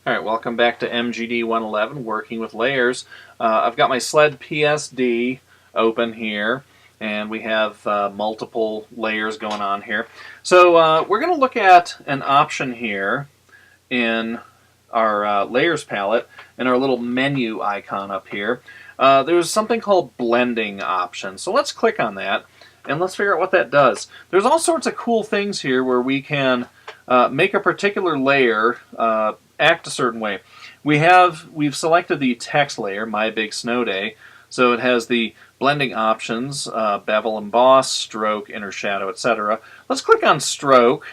Alright, welcome back to MGD 111, working with layers. I've got my sled PSD open here, and we have multiple layers going on here. So we're going to look at an option here in our layers palette, in our little menu icon up here. There's something called blending option. So let's click on that, and let's figure out what that does. There's all sorts of cool things here where we can make a particular layer act a certain way. We've selected the text layer, My Big Snow Day, so it has the blending options, bevel, emboss, stroke, inner shadow, etc. Let's click on stroke,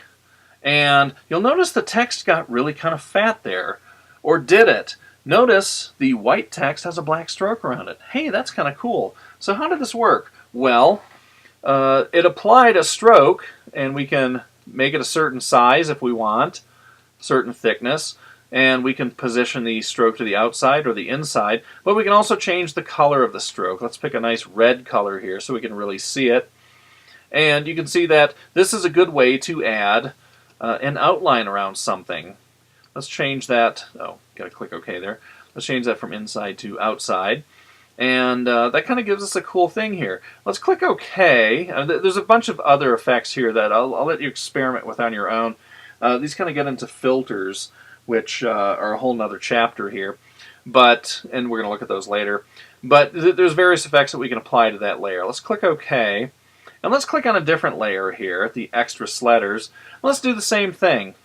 and you'll notice the text got really kind of fat there. Or did it? Notice the white text has a black stroke around it. Hey, that's kind of cool. So how did this work? Well, it applied a stroke, and we can make it a certain size if we want, certain thickness, and we can position the stroke to the outside or the inside, but we can also change the color of the stroke. Let's pick a nice red color here so we can really see it. And you can see that this is a good way to add an outline around something. Let's change that. Oh, gotta click OK there. Let's change that from inside to outside. And that kind of gives us a cool thing here. Let's click OK. There's a bunch of other effects here that I'll let you experiment with on your own. These kind of get into filters, which are a whole nother chapter here. And we're going to look at those later. But there's various effects that we can apply to that layer. Let's click OK. And let's click on a different layer here, the extra sledders. Let's do the same thing.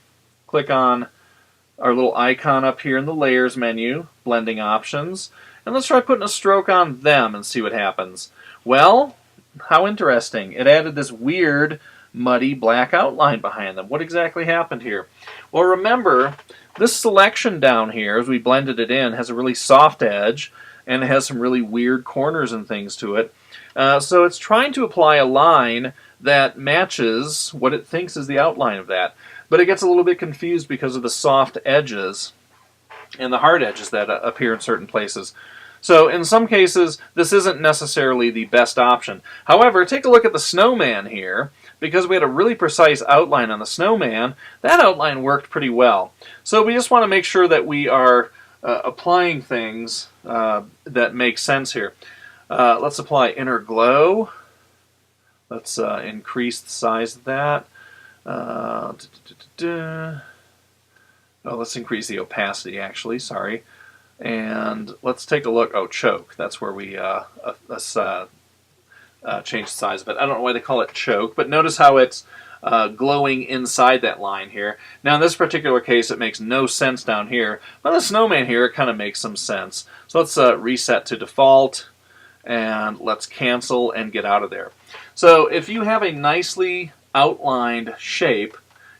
Click on our little icon up here in the layers menu, blending options. And let's try putting a stroke on them and see what happens. Well, how interesting. It added this weird, muddy black outline behind them. What exactly happened here? Well, remember, this selection down here, as we blended it in, has a really soft edge, and it has some really weird corners and things to it. So it's trying to apply a line that matches what it thinks is the outline of that. But it gets a little bit confused because of the soft edges and the hard edges that appear in certain places. So in some cases, this isn't necessarily the best option. However, take a look at the snowman here. Because we had a really precise outline on the snowman, that outline worked pretty well. So we just want to make sure that we are applying things that make sense here. Let's apply inner glow. Let's increase the size of that. Let's increase the opacity, actually, sorry. And let's take a look. Oh, choke. That's where we change the size of it. I don't know why they call it choke, but notice how it's glowing inside that line here. Now in this particular case it makes no sense down here, but the snowman here it kind of makes some sense. So let's reset to default, and let's cancel and get out of there. So if you have a nicely outlined shape,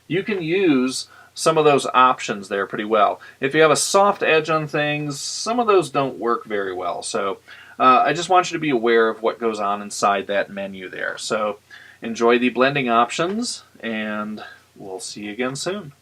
you can use some of those options there pretty well. If you have a soft edge on things, some of those don't work very well. So I just want you to be aware of what goes on inside that menu there. So enjoy the blending options, and we'll see you again soon.